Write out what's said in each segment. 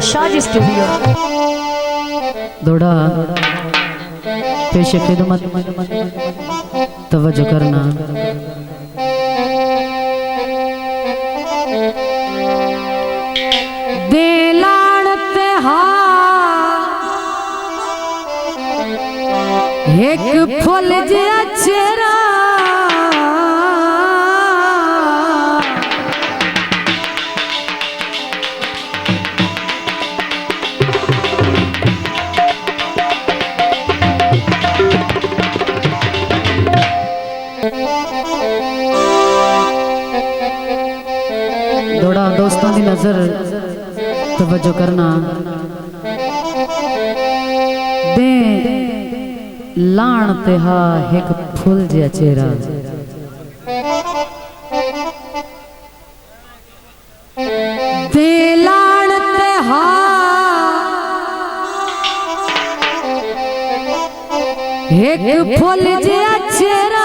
Shaji studio. दौड़ा पेश खिदमत तवज्जो करना। देलान पे एक फूल जिया चेहरा दौड़ा दोस्तों की नजर तवज्जो करना। दे लाण ते हा एक फूल जिया चेहरा दे लाण ते हा एक फूल जिया चेहरा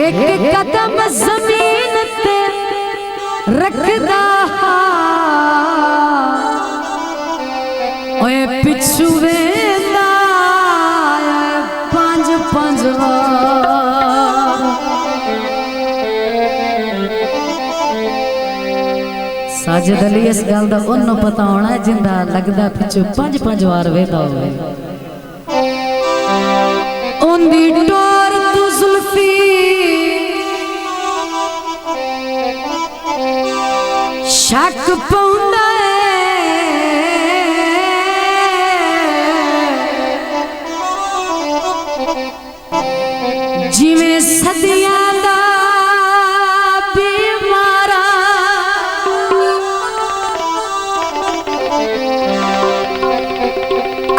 एक कदम जमीन ते रखदा ओए पिछू वेंदा पंज पंज साजिद अली इस गल दा उन्होंने पता होना जिंदा लगदा पिछू पंज पंज वार वेदा होवे। उंदी टोर तू जुल्फी शक पौंदा जिवें सदियां दा बीमारा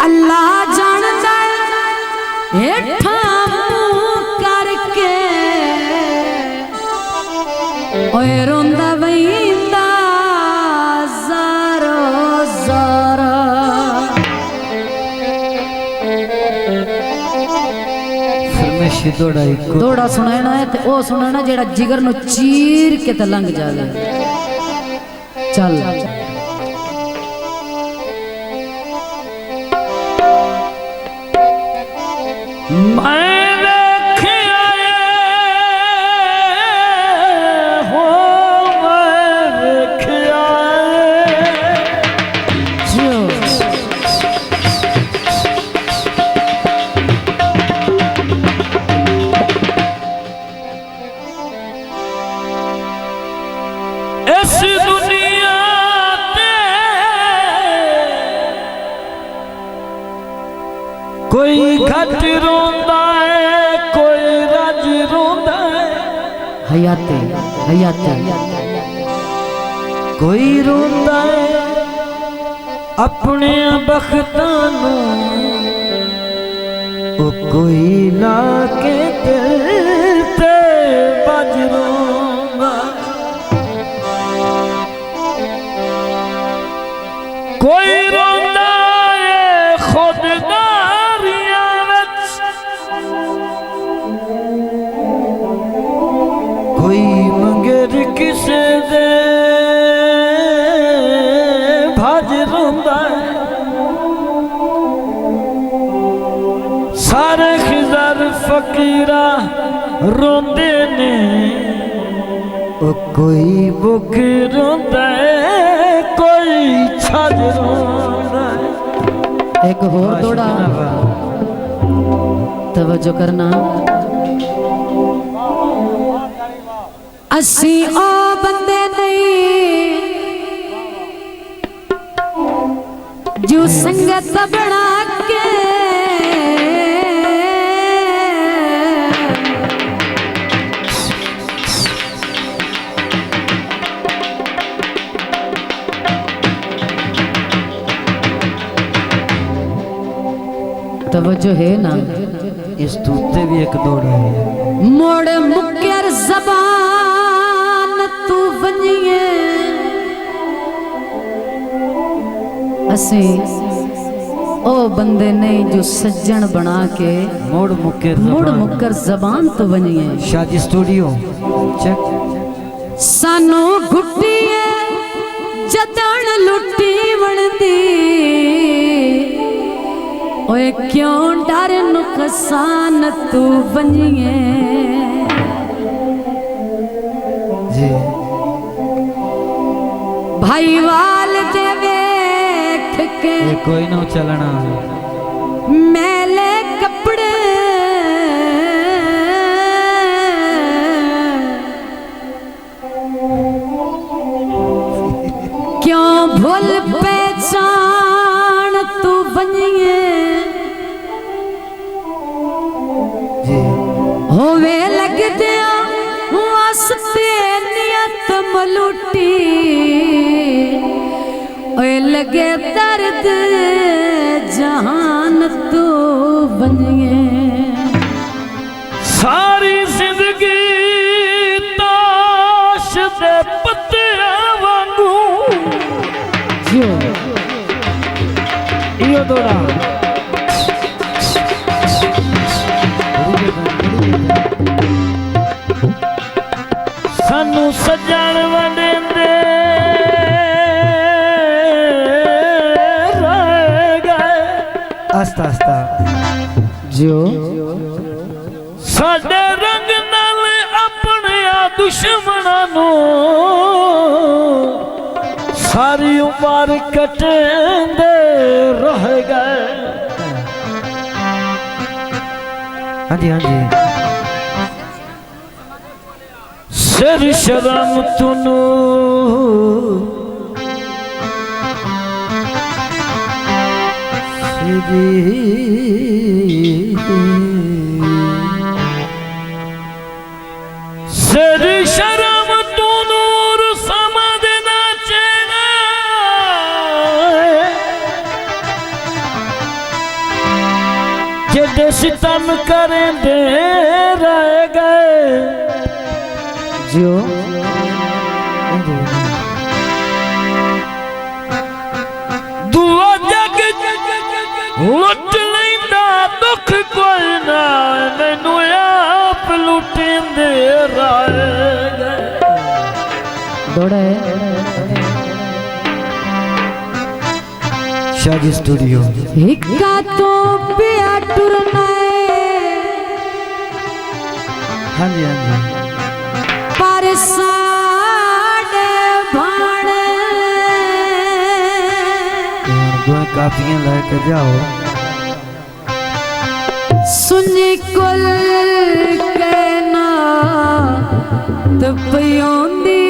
अल्लाह जानदा हेठा मुंह करके ओए रोंदा वहींदा ज़ारो ज़ारा। दौड़ा सुनाना है ते ओ सुनाना जेड़ा जिगर नु चीर के ते लंघ जावे। चल कोई घट रोंदा है कोई रज रोंदा है। हयाते हयाते कोई रोंदा है अपने बख्तां नूं ओ कोई ला के दिल ते बज रोंदा। कोई रोंदा है खुद कोई मंगर किसे दे भज रोंदा है। सारे खिज़र फकीरा रोंदे ने ओ कोई बुक रोंदा है कोई छज रोंदा है। एक होर दौड़ा तवज्जो करना। असी ओ बंदे नहीं जो संगत बना के तवज्जो है ना। इस तूते भी एक दौड़ा है। मोड़ जबान तू बनिए असी ओ बंदे नहीं जो सज्जन बना के मुड़ मुक्कर जबान तो बनिए। शादी स्टूडियो चेक। सानू घुट्टिए जदन लुट्टी बनदी ओए क्यों डर नुकसान तू बनिए जी। भाई वाल दे वेख के ये कोई ना चलना मैले कपड़े क्यों भूल पहचान तू बनिए जी। होवे लग दिया वास्ते नियत मलूटी ओए लगे दर्द जहान तू बनिए। सारी जिंदगी ताश दे पत्ते वांगू इयो दौड़ा सानू सजण वंडेंदे रह गए आस्ता आस्ता जो साडे रंग नाल अपने दुश्मनां नू सारी उम्र कटेंदे रह गए। हाँ जी हाँ जी। सिर शर्म तुनू सिर शर्म तू नूर समझना चेना जेडे सितम करें दे रह गए जो दुआ जग लुट लेंदा दुख कोई ना मैनू आप लुटेंदे रह गए। दौड़ा है शादी स्टूडियो हिक्का तो पिया टुरना हाँ जी हाँ जी। पर साडे भाण दो काफियां लेके जाओ सुनी कुल के ना तपियोंदी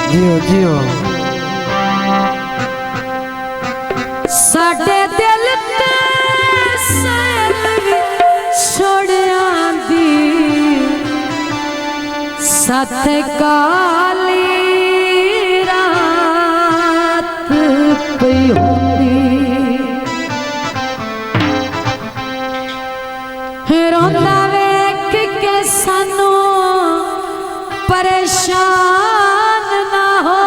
जियो जियो साडे दिल ते सैल भी छोड़िया दी सत काली रात पई होंदी रोंदा वेख के सानू परेशान ना हो।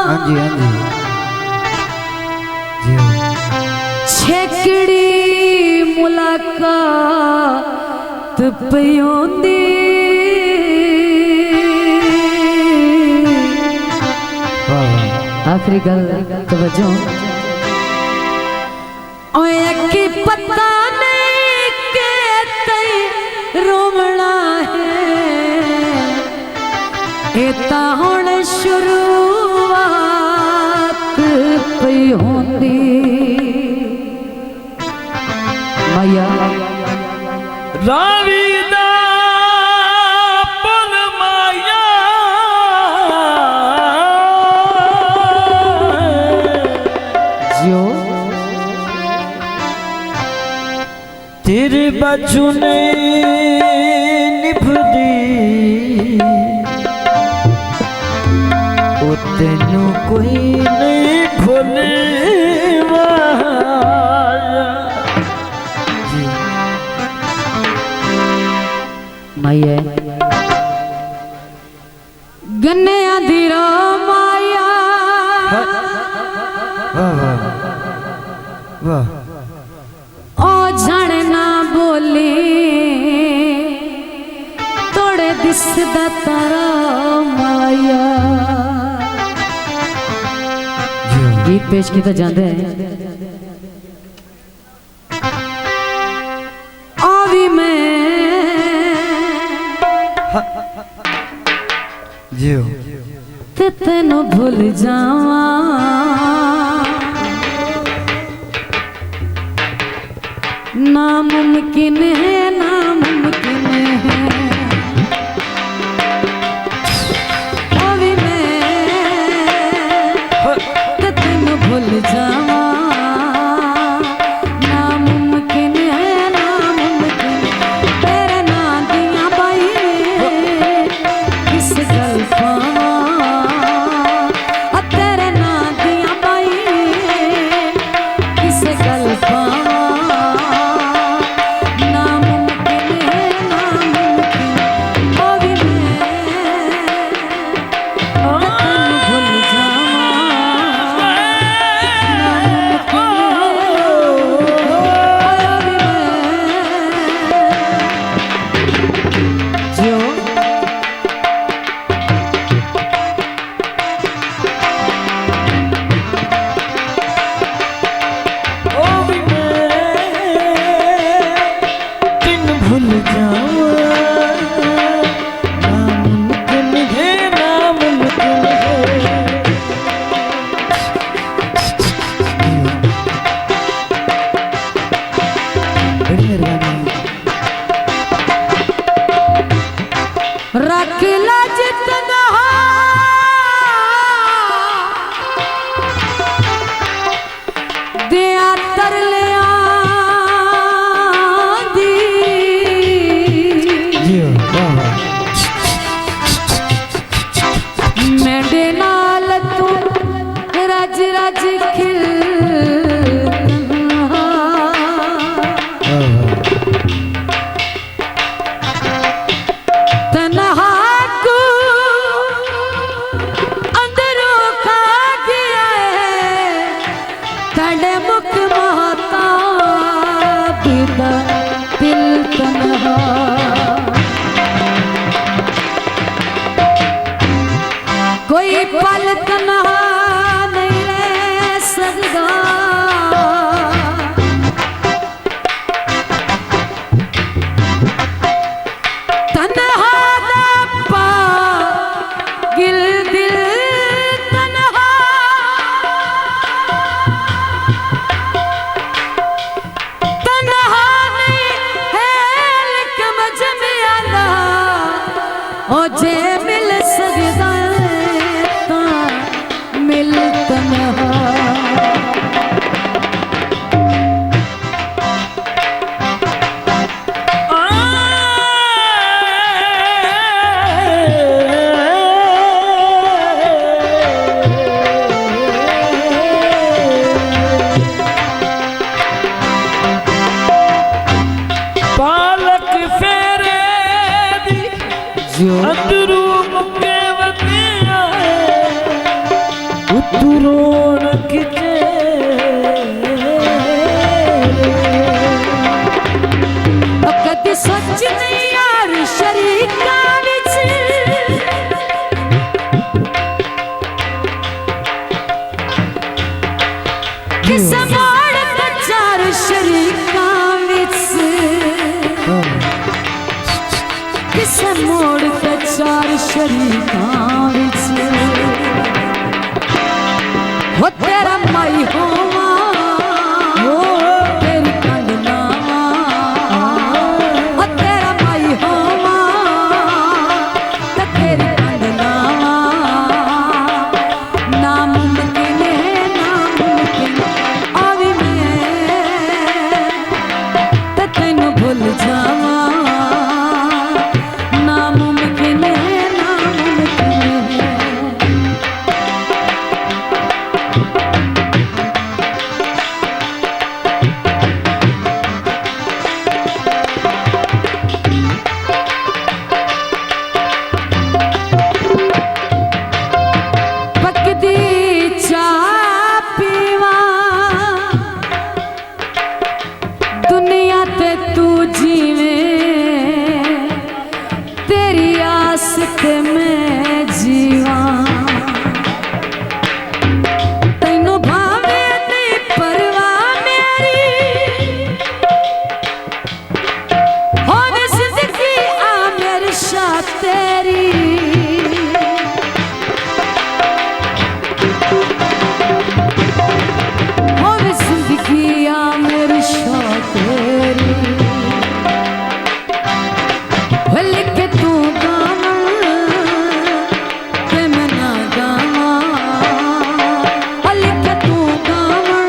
हाँ जी हाँ जी जियो छेकड़ी मुलाकात पयोंदी आखिरी गल तवज्जो ओए की पता नहीं के तई रोमना है एता हुण शुरुआत पई होंदी मैया रावी दा पल माया जो तेरे बाजू नहीं निभदी ओ तेनू कोई नहीं भूले आइए गन्ने दी माया ओ जाने ना बोली तोड़े दिसदा तारा माया। गीत पेश किया जाते हैं आवी मैं जियो ते तेनों भूल जावा नामुमकिन है नामुमकिन है। अभी मैं ते तेनों भूल जावा नामुमकिन है नामुमकिन। तेरे ना दिया बाई किस गल पावा तेरे ना दिया बाई किस गल पावा। रख ला जितना दिया तर ले आंदी मेरे नाल तू रज रज खिल मुख महता बिदा दिल तन्हा। कोई पल तन्हा नहीं रह सकता तन्हा ना पा गिल दिल जे मिल सकदा ता मिल तन्हा। पालक फेरे दी अंदरू मुके वतिया उतरोण किते कदी सच नहीं यार शरीका विच किस मोड़ ते चार शरीका विच किस मोड़ ते चार शरीकां विच हो तेरा माई होवा तेरी कंड नावा हो तेरा माई होवा ते तेरी कंड नावा। नामुमकिन है नामुमकिन अभी मैं ते तैनूं भुल जावा नामुमकिन है नामुमकिन। दुनिया ते तू जीवे तेरी आस ते मैं जीवा तैनू भावे नहीं परवाह मेरी होवे जिंदगी आ मेरी शाह तेरी होवे जिंदगी आ मेरी शाह तेरी लिख के तू गाना ते मैं ना गावा लिख के तू गावा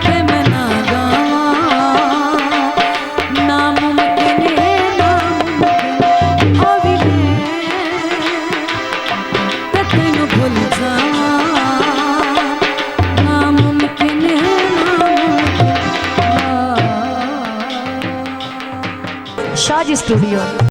ते मैं ना गावा नामुमकिन है नामुमकिन अभी मैं ते तैनू भूल जावा नामुमकिन है नामुमकिन शाहजी स्टूडियो।